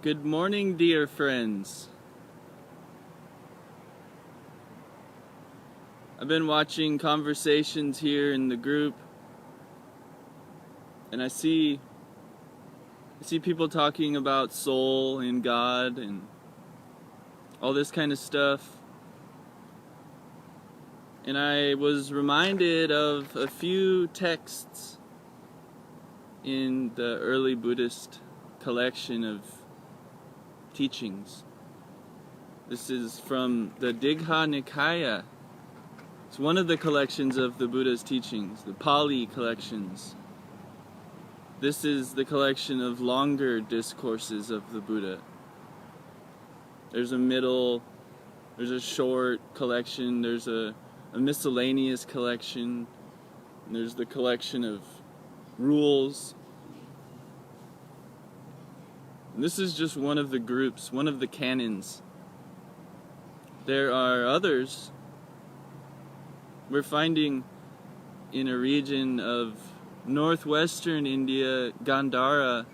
Good morning, dear friends. I've been watching conversations here in the group, and I see people talking about soul and God and all this kind of stuff. And I was reminded of a few texts in the early Buddhist collection of teachings. This is from the Digha Nikaya. It's one of the collections of the Buddha's teachings, the Pali collections. This is the collection of longer discourses of the Buddha. There's a short collection, there's a miscellaneous collection, and there's the collection of rules. And this is just one of the groups, one of the canons. There are others. We're finding in a region of northwestern India, Gandhara,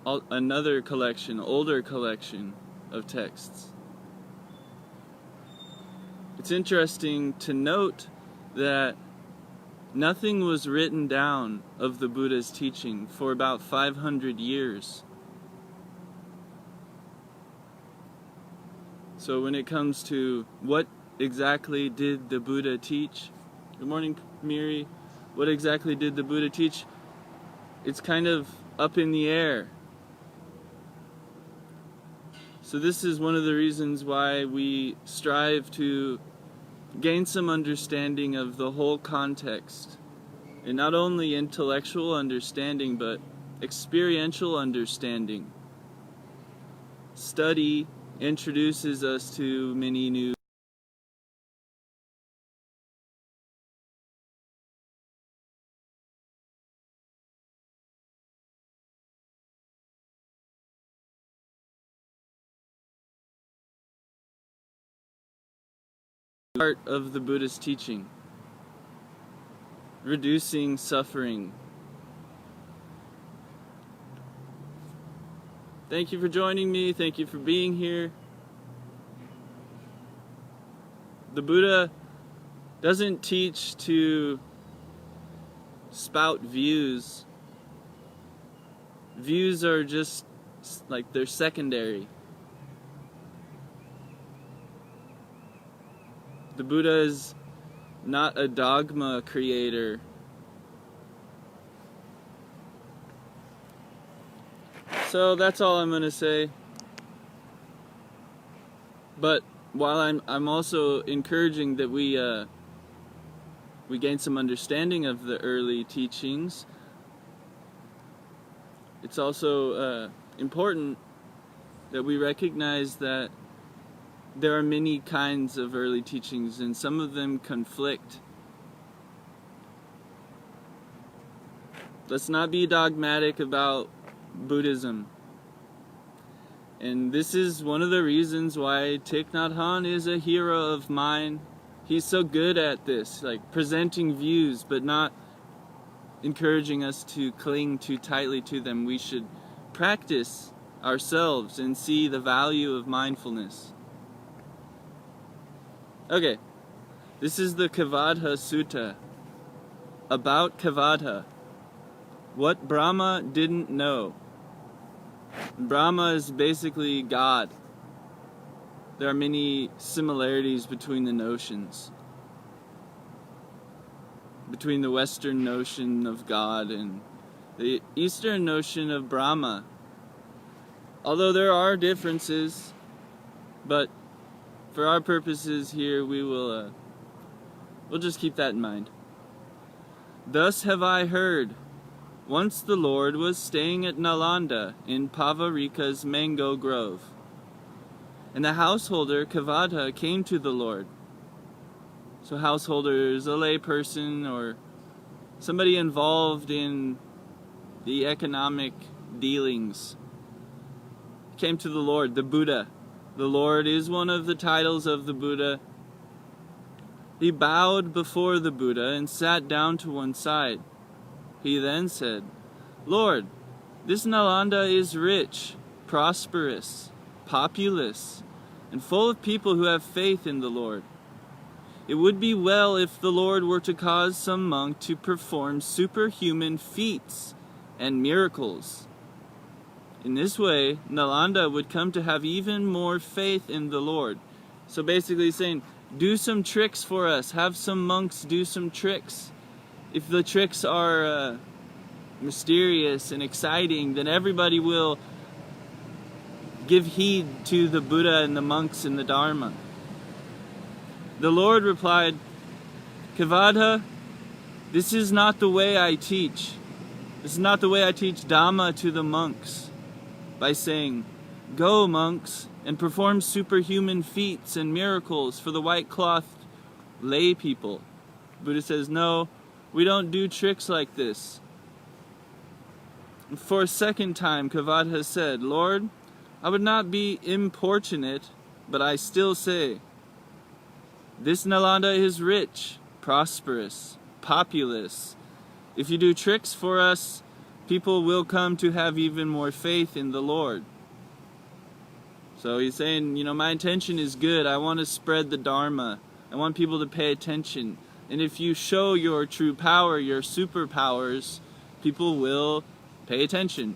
another collection, older collection of texts. It's interesting to note that nothing was written down of the Buddha's teaching for about 500 years. So when it comes to what exactly did the Buddha teach? Good morning, Miri. What exactly did the Buddha teach? It's kind of up in the air. So this is one of the reasons why we strive to gain some understanding of the whole context. And not only intellectual understanding, but experiential understanding. Study introduces us to many new part of the Buddhist teaching. Reducing suffering. Thank you for joining me. Thank you for being here. The Buddha doesn't teach to spout views. Views are just like they're secondary. The Buddha is not a dogma creator. So that's all I'm going to say. But while I'm also encouraging that we gain some understanding of the early teachings, it's also important that we recognize that there are many kinds of early teachings, and some of them conflict. Let's not be dogmatic about Buddhism. And this is one of the reasons why Thich Nhat Hanh is a hero of mine. He's so good at this, like presenting views, but not encouraging us to cling too tightly to them. We should practice ourselves and see the value of mindfulness. Okay, this is the Kavadha Sutta, about Kavadha, what Brahma didn't know. Brahma is basically God. There are many similarities between the notions, between the Western notion of God and the Eastern notion of Brahma. Although there are differences, but for our purposes here, we'll just keep that in mind. Thus have I heard. Once the Lord was staying at Nalanda in Pavarika's mango grove, and the householder Kavadha came to the Lord. So householder is a lay person or somebody involved in the economic dealings. Came to the Lord, the Buddha. The Lord is one of the titles of the Buddha. He bowed before the Buddha and sat down to one side. He then said, Lord, This Nalanda is rich, prosperous, populous, and full of people who have faith in the Lord. It would be well if the Lord were to cause some monk to perform superhuman feats and miracles. In this way, Nalanda would come to have even more faith in the Lord. So basically saying, do some tricks for us. Have some monks do some tricks. If the tricks are mysterious and exciting, then everybody will give heed to the Buddha and the monks and the Dharma. The Lord replied, Kavadha, this is not the way I teach. This is not the way I teach Dhamma to the monks. By saying, go monks and perform superhuman feats and miracles for the white-clothed lay people. Buddha says, no, we don't do tricks like this. For a second time, Kavadha said, Lord, I would not be importunate, but I still say, this Nalanda is rich, prosperous, populous. If you do tricks for us, people will come to have even more faith in the Lord. So he's saying, my intention is good. I want to spread the Dharma. I want people to pay attention. And if you show your true power, your superpowers, people will pay attention.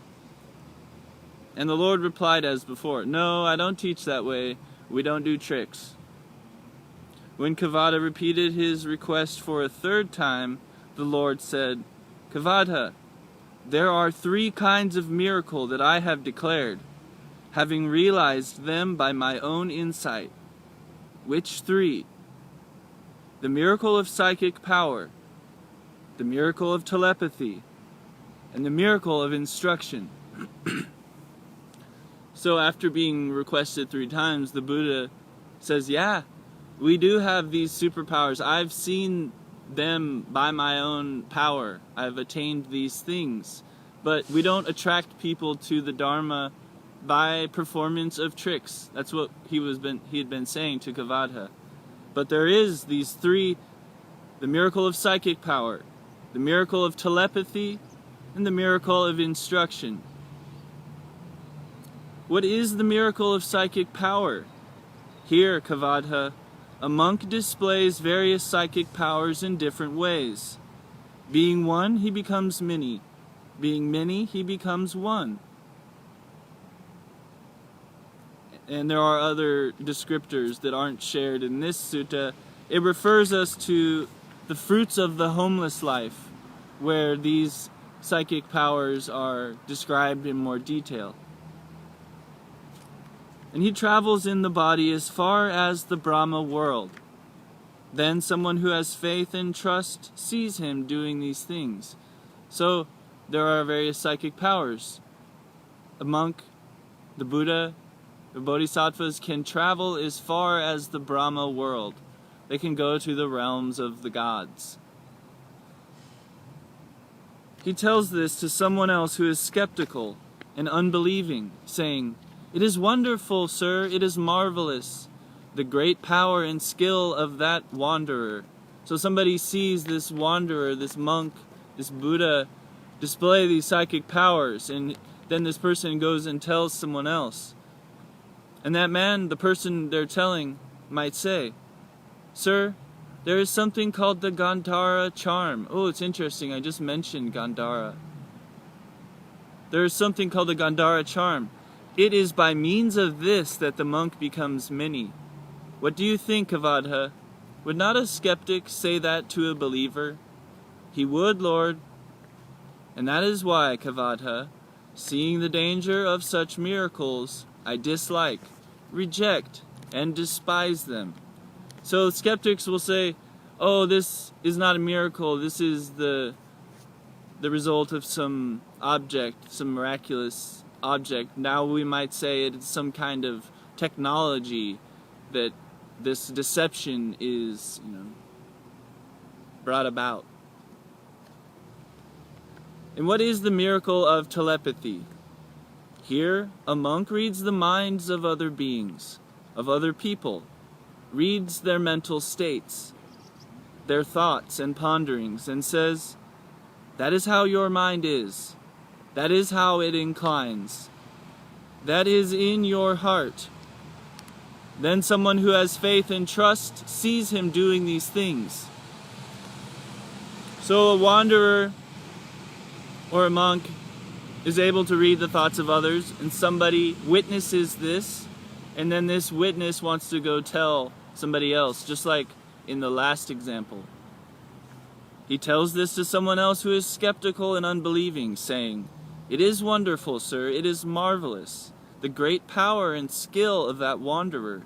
And the Lord replied as before, no, I don't teach that way. We don't do tricks. When Kavadha repeated his request for a third time, the Lord said, Kavadha, there are 3 kinds of miracle that I have declared, having realized them by my own insight. Which 3? The miracle of psychic power, the miracle of telepathy, and the miracle of instruction. So after being requested 3 times, the Buddha says, yeah, we do have these superpowers. I've seen them by my own power. I've attained these things. But we don't attract people to the Dharma by performance of tricks. That's what he had been saying to Kavadha. But there is these 3, the miracle of psychic power, the miracle of telepathy, and the miracle of instruction. What is the miracle of psychic power? Here, Kavadha, a monk displays various psychic powers in different ways. Being one, he becomes many. Being many, he becomes one. And there are other descriptors that aren't shared in this sutta. It refers us to the fruits of the homeless life, where these psychic powers are described in more detail. And he travels in the body as far as the Brahma world. Then someone who has faith and trust sees him doing these things. So there are various psychic powers. A monk, the Buddha, the Bodhisattvas can travel as far as the Brahma world. They can go to the realms of the gods. He tells this to someone else who is skeptical and unbelieving, saying, "It is wonderful, sir, it is marvelous, the great power and skill of that wanderer." So somebody sees this wanderer, this monk, this Buddha, display these psychic powers, and then this person goes and tells someone else. And that man, the person they're telling, might say, "Sir, there is something called the Gandhara charm." Oh, it's interesting, I just mentioned Gandhara. There is something called the Gandhara charm. It is by means of this that the monk becomes many. What do you think, Kavadha? Would not a skeptic say that to a believer? He would, Lord. And that is why, Kavadha, seeing the danger of such miracles, I dislike, reject, and despise them. So skeptics will say, "Oh, this is not a miracle, this is the result of some object, some miraculous object." Now we might say it's some kind of technology that this deception is, brought about. And what is the miracle of telepathy? Here, a monk reads the minds of other beings, of other people, reads their mental states, their thoughts and ponderings, and says, "That is how your mind is. That is how it inclines. That is in your heart. Then someone who has faith and trust sees him doing these things. So a wanderer or a monk is able to read the thoughts of others, and somebody witnesses this, and then this witness wants to go tell somebody else, just like in the last example. He tells this to someone else who is skeptical and unbelieving, saying, "It is wonderful, sir, it is marvelous, the great power and skill of that wanderer."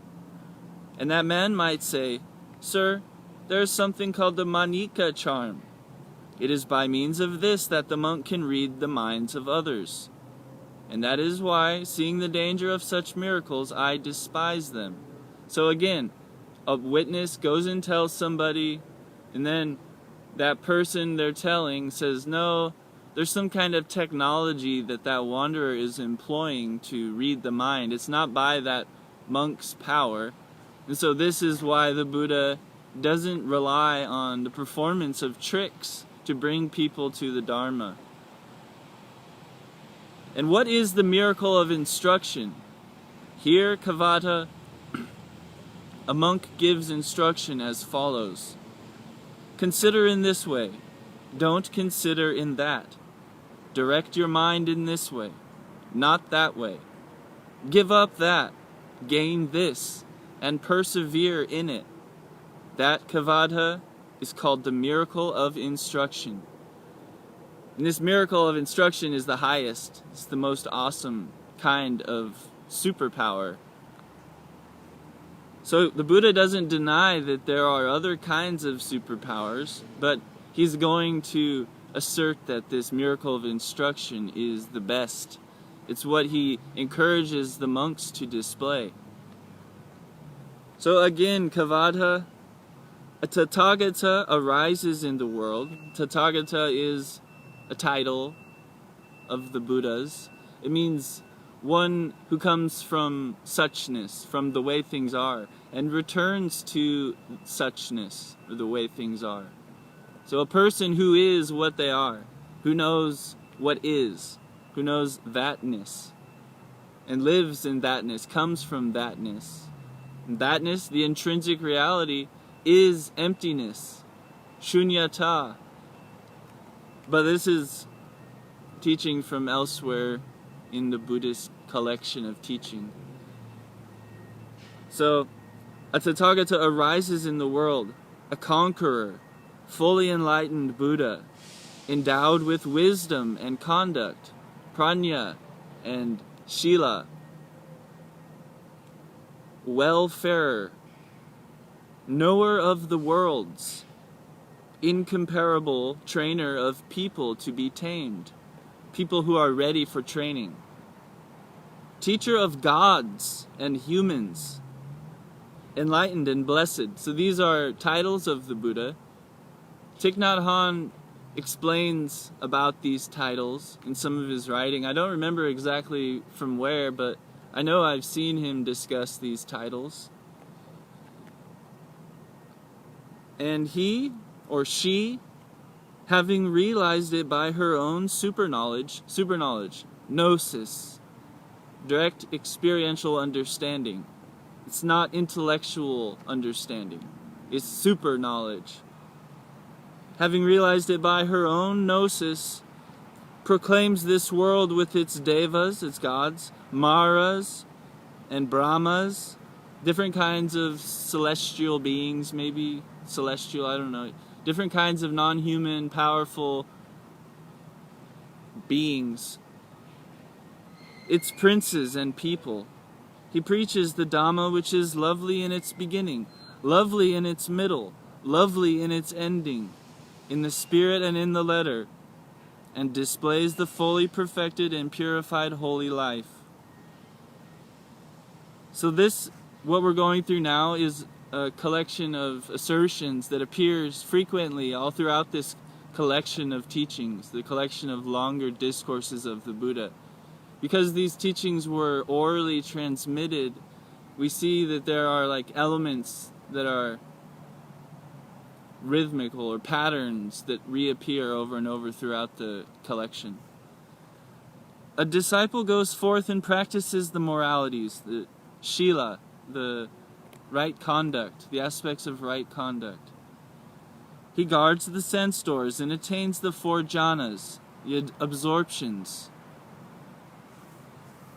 And that man might say, "Sir, there is something called the Manika charm. It is by means of this that the monk can read the minds of others. And that is why, seeing the danger of such miracles, I despise them." So again, a witness goes and tells somebody, and then that person they're telling says, "No, there's some kind of technology that wanderer is employing to read the mind. It's not by that monk's power." And so this is why the Buddha doesn't rely on the performance of tricks to bring people to the Dharma. And what is the miracle of instruction? Here, Kavata, a monk gives instruction as follows. Consider in this way. Don't consider in that. Direct your mind in this way, not that way. Give up that, gain this, and persevere in it. That, Kavadha, is called the miracle of instruction. And this miracle of instruction is the highest. It's the most awesome kind of superpower. So the Buddha doesn't deny that there are other kinds of superpowers, but he's going to assert that this miracle of instruction is the best. It's what he encourages the monks to display. So again, Kavadha, a Tathagata arises in the world. Tathagata is a title of the Buddhas. It means one who comes from suchness, from the way things are, and returns to suchness, or the way things are. So a person who is what they are, who knows what is, who knows thatness, and lives in thatness, comes from thatness. And thatness, the intrinsic reality, is emptiness, shunyata. But this is teaching from elsewhere in the Buddhist collection of teaching. So, a Tathagata arises in the world, a conqueror, fully enlightened Buddha, endowed with wisdom and conduct, prajna and shila, welfarer, knower of the worlds, incomparable trainer of people to be tamed, people who are ready for training, teacher of gods and humans, enlightened and blessed. So these are titles of the Buddha. Thich Nhat Hanh explains about these titles in some of his writing. I don't remember exactly from where, but I know I've seen him discuss these titles. And he, or she, having realized it by her own superknowledge, gnosis, direct experiential understanding. It's not intellectual understanding. It's super knowledge. Having realized it by her own gnosis, proclaims this world with its devas, its gods, maras, and brahmas, different kinds of celestial beings, maybe celestial, I don't know, different kinds of non-human, powerful beings, its princes and people. He preaches the Dhamma which is lovely in its beginning, lovely in its middle, lovely in its ending, in the spirit and in the letter, and displays the fully perfected and purified holy life. So this, what we're going through now, is a collection of assertions that appears frequently all throughout this collection of teachings, the collection of longer discourses of the Buddha. Because these teachings were orally transmitted, we see that there are like elements that are rhythmical or patterns that reappear over and over throughout the collection. a disciple goes forth and practices the moralities, the shila, the right conduct, the aspects of right conduct. He guards the sense doors and attains the 4 jhanas, the absorptions.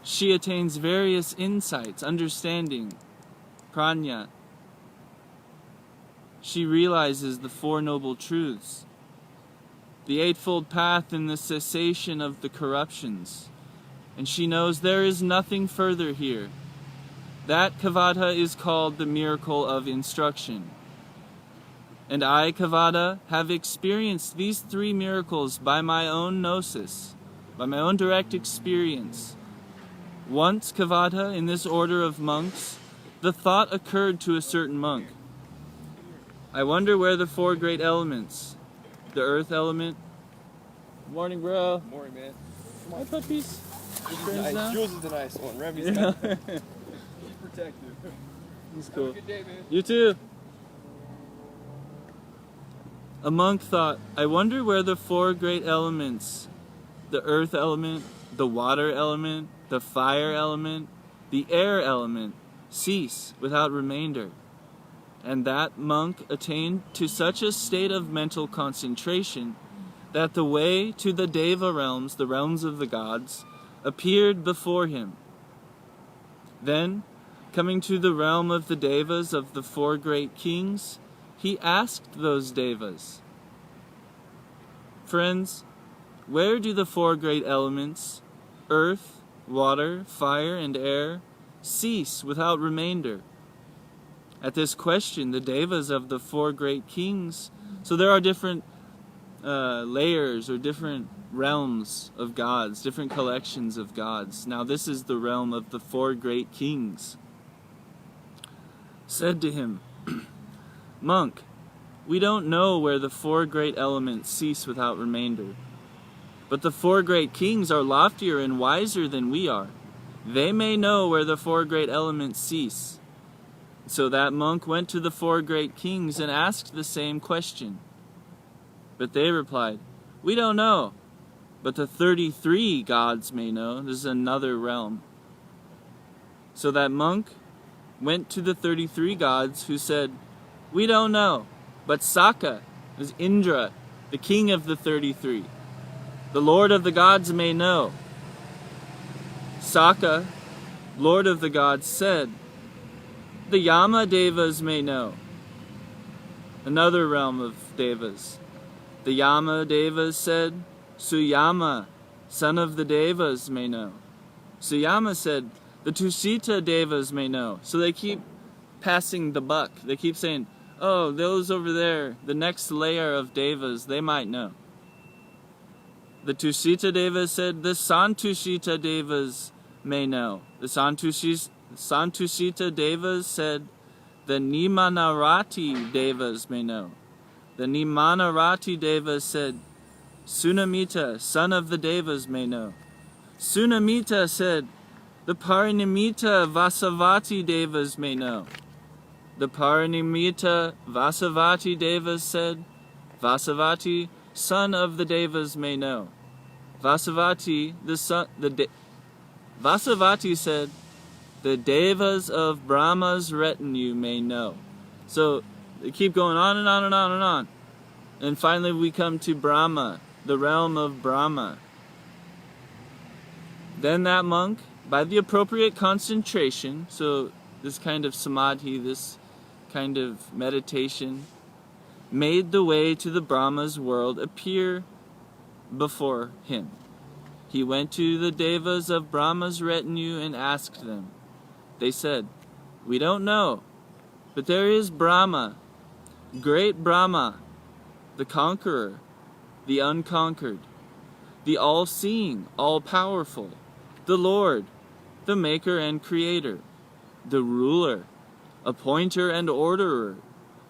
She attains various insights, understanding, prajna. She realizes the 4 noble truths, the eightfold path and the cessation of the corruptions. And she knows there is nothing further here. That Kavada is called the miracle of instruction. And I, Kavada, have experienced these 3 miracles by my own gnosis, by my own direct experience. Once, Kavada, in this order of monks, the thought occurred to a certain monk. I wonder where the 4 great elements, the earth element. Morning, bro. Morning, man. My puppies. Nice. Jules is the nice one. Remy's not. He's protective. He's cool. Have a good day, man. You too. A monk thought, I wonder where the 4 great elements, the earth element, the water element, the fire element, the air element, cease without remainder. And that monk attained to such a state of mental concentration that the way to the Deva realms, the realms of the gods, appeared before him. Then, coming to the realm of the Devas of the 4 great kings, he asked those Devas, friends, where do the 4 great elements, earth, water, fire, and air, cease without remainder? At this question, the Devas of the 4 great kings, so there are different layers or different realms of gods, different collections of gods. Now this is the realm of the 4 great kings. Said to him, Monk, we don't know where the 4 great elements cease without remainder. But the 4 great kings are loftier and wiser than we are. They may know where the 4 great elements cease. So that monk went to the 4 great kings and asked the same question. But they replied, we don't know, but the 33 gods may know. This is another realm. So that monk went to the 33 gods who said, we don't know, but Saka is Indra, the king of the 33. The Lord of the gods may know. Saka, Lord of the gods, said, the Yama Devas may know. Another realm of Devas. The Yama Devas said, Suyama, son of the Devas, may know. Suyama said, the Tusita Devas may know. So they keep passing the buck. They keep saying, oh, those over there, the next layer of Devas, they might know. The Tusita Devas said, the Santushita Devas may know. The Santushita Devas said, the Nimanarati Devas may know. The Nimanarati Devas said, Sunamita, son of the Devas, may know. Sunamita said, the Parinimita Vasavati Devas may know. The Parinimita Vasavati Devas said, Vasavati, son of the Devas, may know. Vasavati, Vasavati said, the Devas of Brahma's retinue may know. So they keep going on and on and on and on. And finally we come to Brahma, the realm of Brahma. Then that monk, by the appropriate concentration, so this kind of samadhi, this kind of meditation, made the way to the Brahma's world appear before him. He went to the Devas of Brahma's retinue and asked them. They said, we don't know, but there is Brahma, great Brahma, the conqueror, the unconquered, the all-seeing, all-powerful, the Lord, the maker and creator, the ruler, appointer and orderer,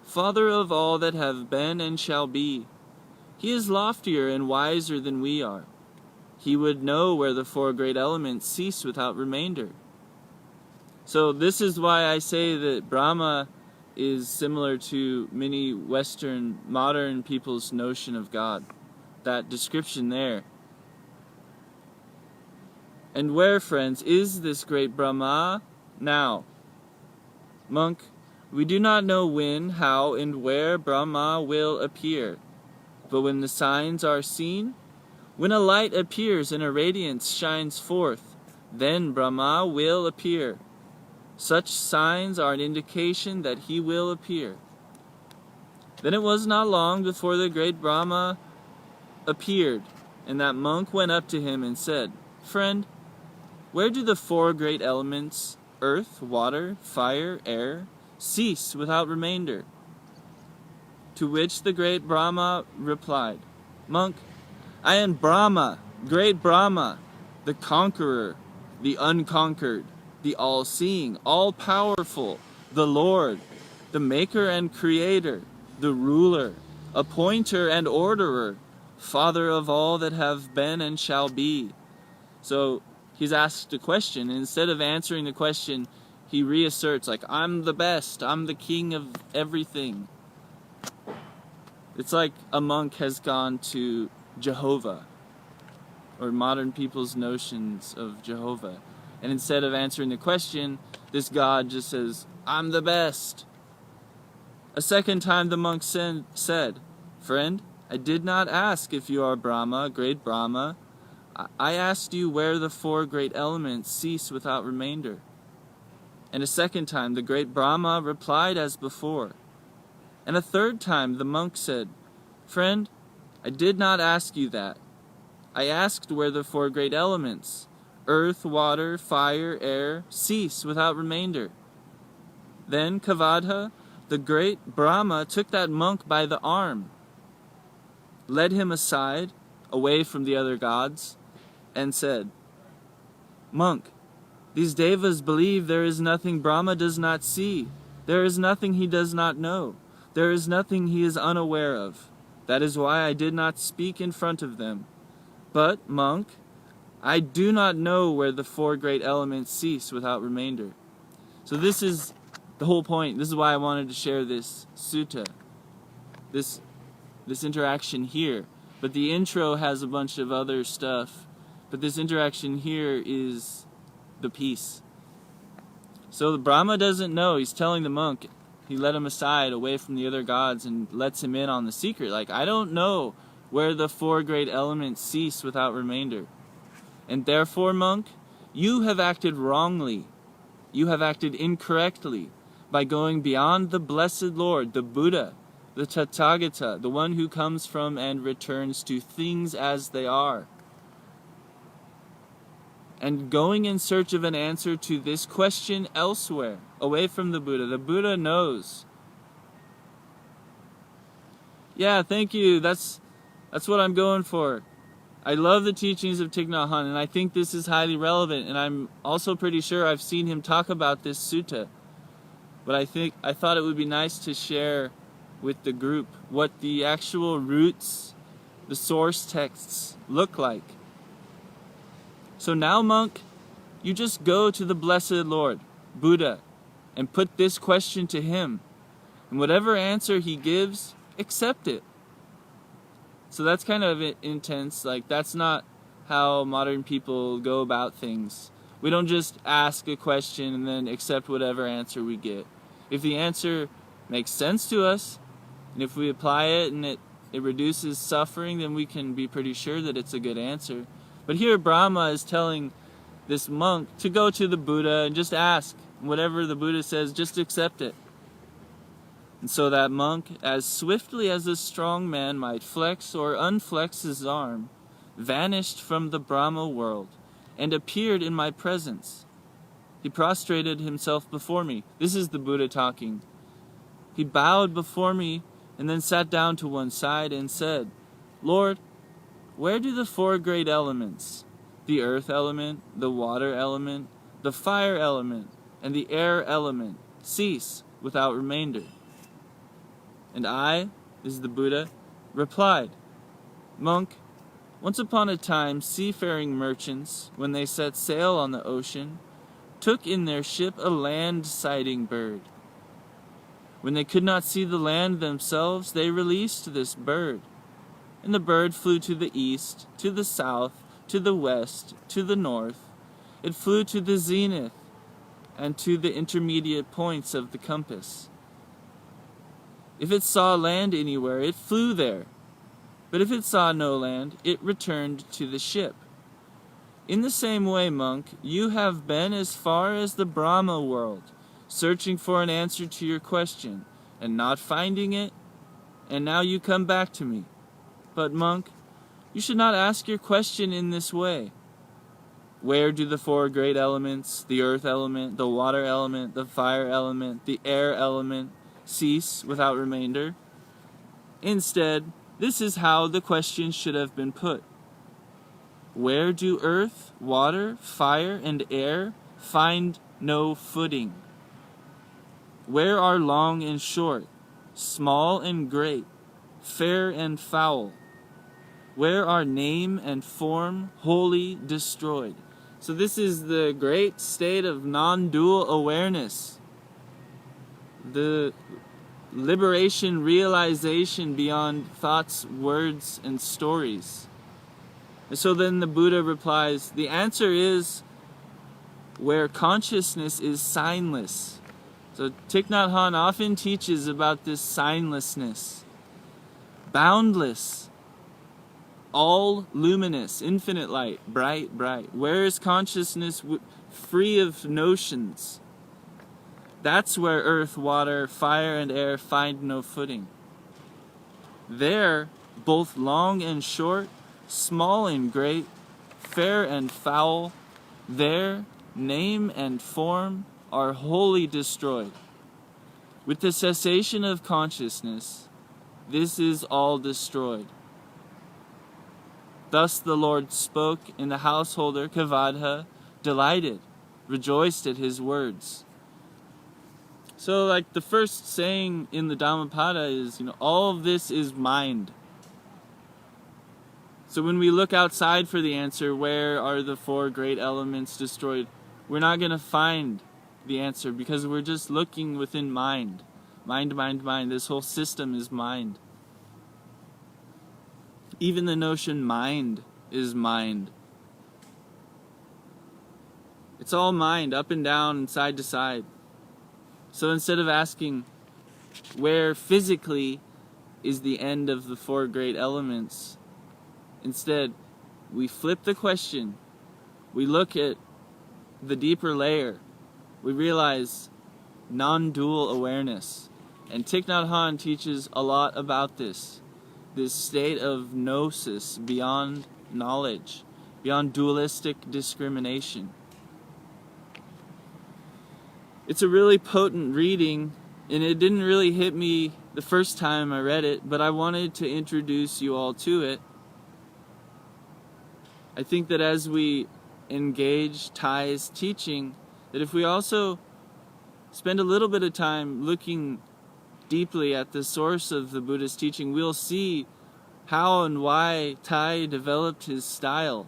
Father of all that have been and shall be. He is loftier and wiser than we are. He would know where the 4 great elements cease without remainder. So this is why I say that Brahma is similar to many Western, modern people's notion of God. That description there. And where, friends, is this great Brahma now? Monk, we do not know when, how, and where Brahma will appear. But when the signs are seen, when a light appears and a radiance shines forth, then Brahma will appear. Such signs are an indication that he will appear. Then it was not long before the great Brahma appeared, and that monk went up to him and said, Friend, where do the four great elements, earth, water, fire, air, cease without remainder? To which the great Brahma replied, Monk, I am Brahma, great Brahma, the conqueror, the unconquered, the all-seeing, all-powerful, the Lord, the maker and creator, the ruler, appointer and orderer, Father of all that have been and shall be. So he's asked a question, and instead of answering the question, he reasserts, like, I'm the best, I'm the king of everything. It's like a monk has gone to Jehovah, or modern people's notions of Jehovah. And instead of answering the question, this God just says, I'm the best. A second time the monk said, Friend, I did not ask if you are Brahma, great Brahma. I asked you where the four great elements cease without remainder. And a second time the great Brahma replied as before. And a third time the monk said, Friend, I did not ask you that. I asked where the four great elements, earth, water, fire, air, cease without remainder. Then Kavadha, the great Brahma, took that monk by the arm, led him aside, away from the other gods, and said, Monk, these devas believe there is nothing Brahma does not see. There is nothing he does not know. There is nothing he is unaware of. That is why I did not speak in front of them. But, monk, I do not know where the four great elements cease without remainder. So this is the whole point. This is why I wanted to share this sutta, this interaction here. But the intro has a bunch of other stuff. But this interaction here is the piece. So the Brahma doesn't know. He's telling the monk. He led him aside, away from the other gods, and lets him in on the secret. Like, I don't know where the four great elements cease without remainder. And therefore, monk, you have acted wrongly. You have acted incorrectly by going beyond the blessed Lord, the Buddha, the Tathagata, the one who comes from and returns to things as they are. And going in search of an answer to this question elsewhere, away from the Buddha. The Buddha knows. Yeah, thank you. That's what I'm going for. I love the teachings of Thich Nhat Hanh, and I think this is highly relevant, and I'm also pretty sure I've seen him talk about this sutta. But I thought it would be nice to share with the group what the actual roots, the source texts look like. So now, monk, you just go to the blessed Lord, Buddha, and put this question to him. And whatever answer he gives, accept it. So that's kind of intense. Like, that's not how modern people go about things. We don't just ask a question and then accept whatever answer we get. If the answer makes sense to us, and if we apply it and it reduces suffering, then we can be pretty sure that it's a good answer. But here Brahma is telling this monk to go to the Buddha and just ask. Whatever the Buddha says, just accept it. And so that monk, as swiftly as a strong man might flex or unflex his arm, vanished from the Brahma world and appeared in my presence. He prostrated himself before me. This is the Buddha talking. He bowed before me and then sat down to one side and said, Lord, where do the four great elements, the earth element, the water element, the fire element, and the air element, cease without remainder? And I, this is the Buddha, replied, Monk, once upon a time seafaring merchants, when they set sail on the ocean, took in their ship a land-sighting bird. When they could not see the land themselves, they released this bird. And the bird flew to the east, to the south, to the west, to the north, It flew to the zenith and to the intermediate points of the compass. If it saw land anywhere, it flew there. But if it saw no land, it returned to the ship. In the same way, monk, you have been as far as the Brahma world, searching for an answer to your question, and not finding it, and now you come back to me. But, monk, you should not ask your question in this way. Where do the four great elements, the earth element, the water element, the fire element, the air element, cease without remainder? Instead, this is how the question should have been put. Where do earth, water, fire, and air find no footing? Where are long and short, small and great, fair and foul? Where are name and form wholly destroyed? So this is the great state of non-dual awareness. The liberation, realization beyond thoughts, words, and stories. And so then the Buddha replies, the answer is where consciousness is signless. So Thich Nhat Hanh often teaches about this signlessness. Boundless, all luminous, infinite light, bright, bright. Where is consciousness free of notions? That's where earth, water, fire, and air find no footing. There, both long and short, small and great, fair and foul, there, name and form are wholly destroyed. With the cessation of consciousness, this is all destroyed. Thus the Lord spoke, and the householder, Kavadha, delighted, rejoiced at his words. So like the first saying in the Dhammapada is, all of this is mind. So when we look outside for the answer, where are the four great elements destroyed? We're not going to find the answer because we're just looking within mind. Mind, mind, mind. This whole system is mind. Even the notion mind is mind. It's all mind, up and down and side to side. So instead of asking where physically is the end of the four great elements, instead we flip the question. We look at the deeper layer. We realize non-dual awareness. And Thich Nhat Hanh teaches a lot about this state of gnosis beyond knowledge, beyond dualistic discrimination. It's a really potent reading, and it didn't really hit me the first time I read it, but I wanted to introduce you all to it. I think that as we engage Thay's teaching, that if we also spend a little bit of time looking deeply at the source of the Buddhist teaching, we'll see how and why Thay developed his style.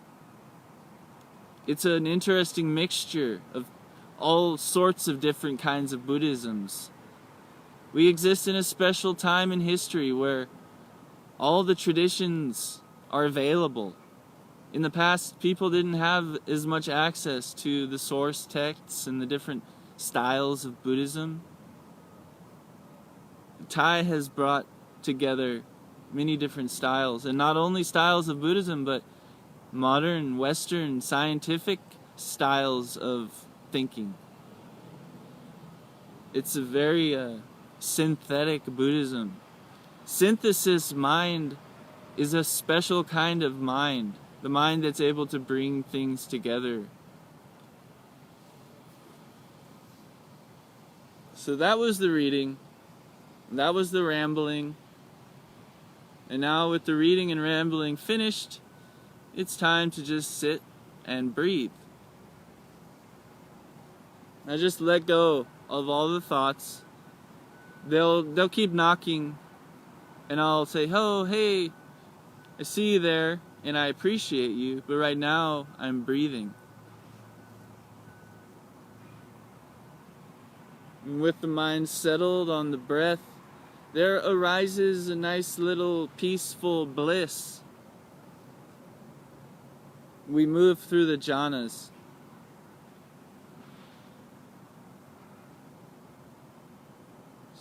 It's an interesting mixture of all sorts of different kinds of Buddhisms. We exist in a special time in history where all the traditions are available. In the past, people didn't have as much access to the source texts and the different styles of Buddhism. Thay has brought together many different styles, and not only styles of Buddhism, but modern, Western, scientific styles of thinking. It's a very synthetic Buddhism. Synthesis mind is a special kind of mind, the mind that's able to bring things together. So that was the reading. That was the rambling. And now with the reading and rambling finished, it's time to just sit and breathe. Now just let go of all the thoughts. They'll keep knocking, and I'll say, "Oh, hey, I see you there, and I appreciate you, but right now I'm breathing." And with the mind settled on the breath, there arises a nice little peaceful bliss. We move through the jhanas.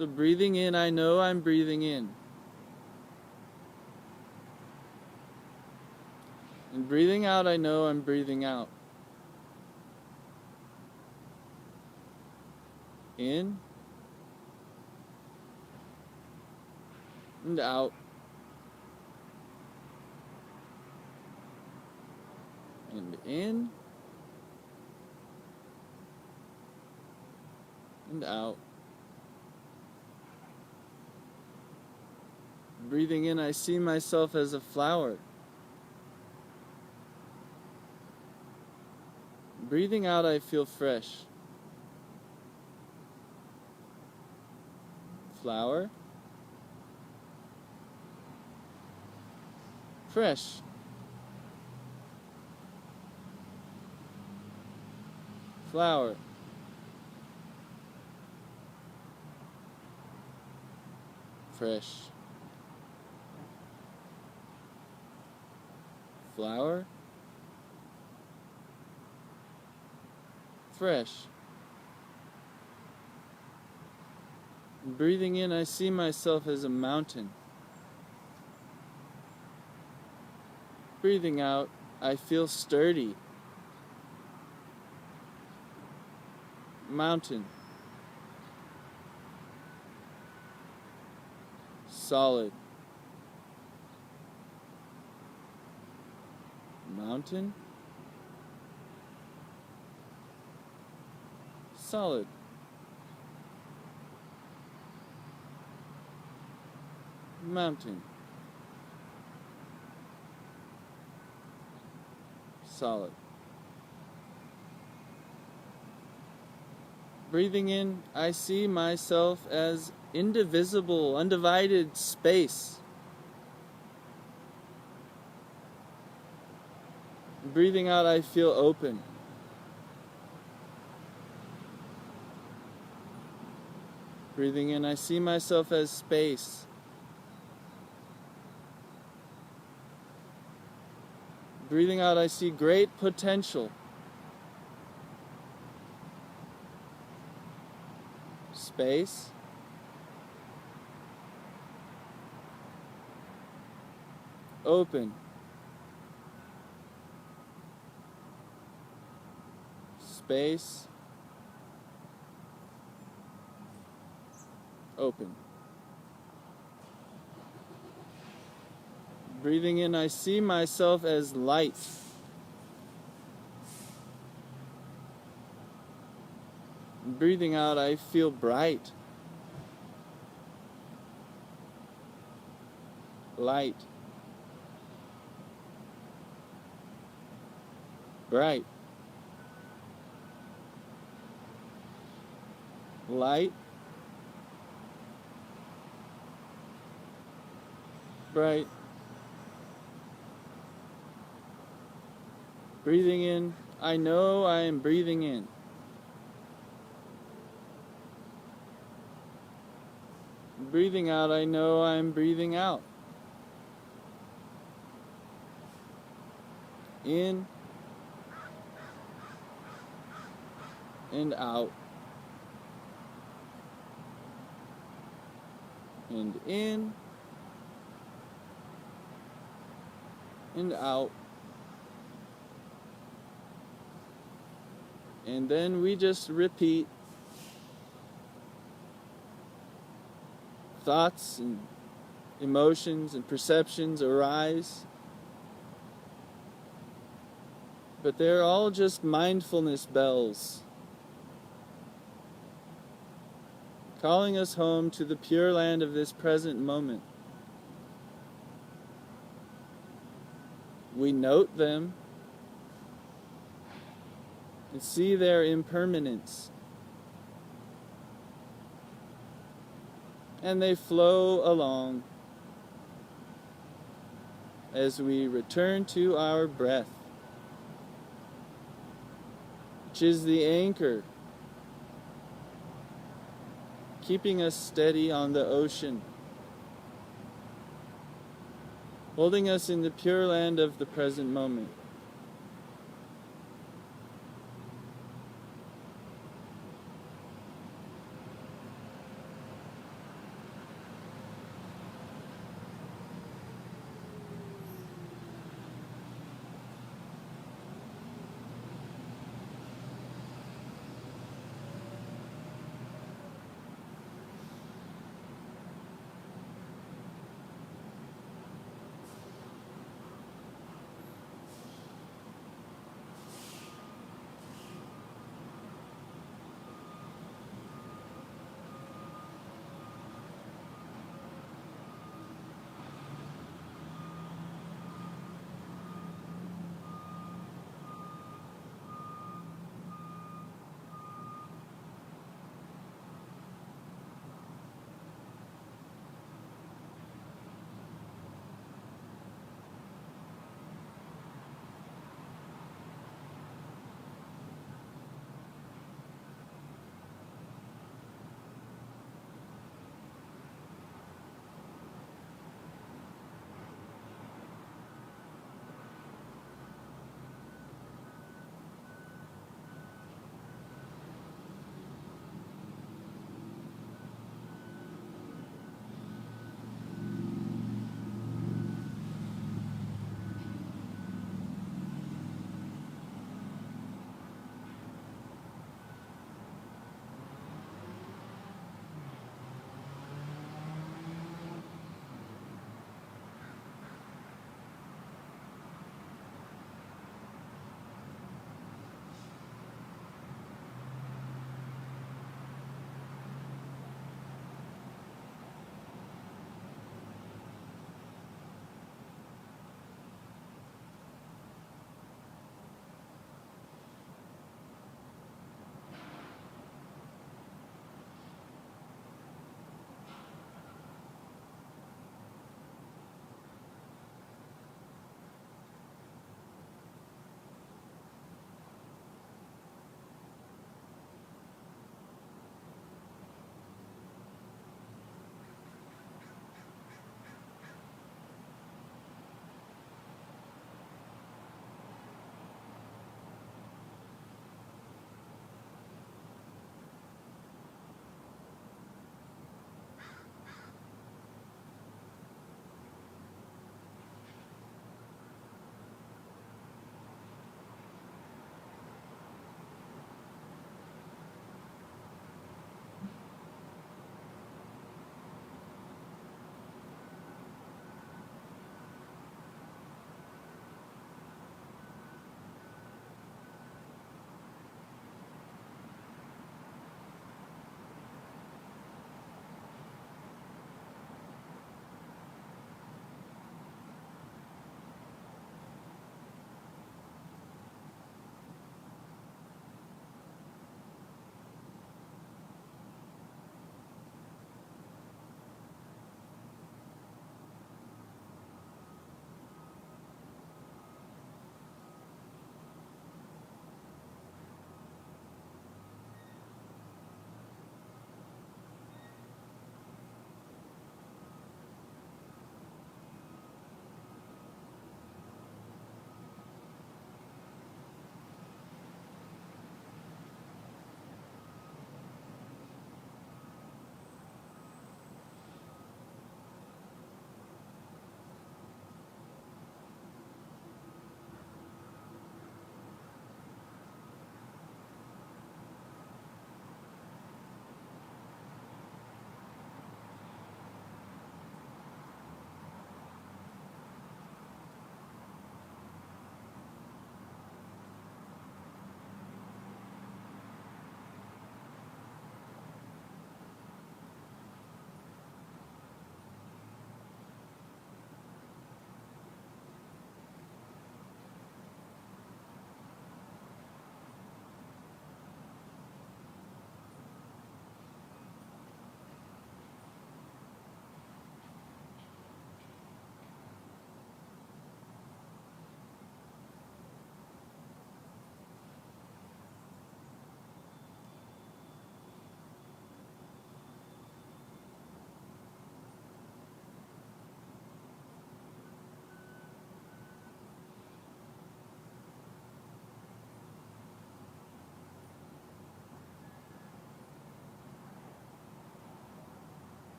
So breathing in, I know I'm breathing in. And breathing out, I know I'm breathing out. In and out. And in and out. Breathing in, I see myself as a flower. Breathing out, I feel fresh. Flower. Fresh. Flower. Fresh. Flower. Fresh. Breathing in, I see myself as a mountain. Breathing out, I feel sturdy. Mountain. Solid. Mountain. Solid. Mountain. Solid. Breathing in, I see myself as indivisible, undivided space. Breathing out, I feel open. Breathing in, I see myself as space. Breathing out, I see great potential. Space. Open. Space. Open. Breathing in, I see myself as light. Breathing out, I feel bright. Light. Bright. Light. Bright. Breathing in, I know I am breathing in. Breathing out, I know I am breathing out. In and out. And in and out. And then we just repeat. Thoughts and emotions and perceptions arise. But they're all just mindfulness bells, calling us home to the pure land of this present moment. We note them and see their impermanence. And they flow along as we return to our breath, which is the anchor, keeping us steady on the ocean, holding us in the pure land of the present moment.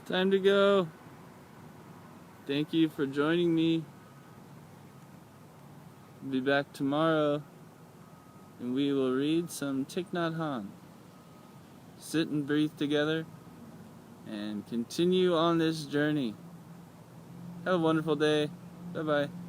Time to go. Thank you for joining me. I'll be back tomorrow and we will read some Thich Nhat Hanh. Sit and breathe together and continue on this journey. Have a wonderful day. Bye-bye.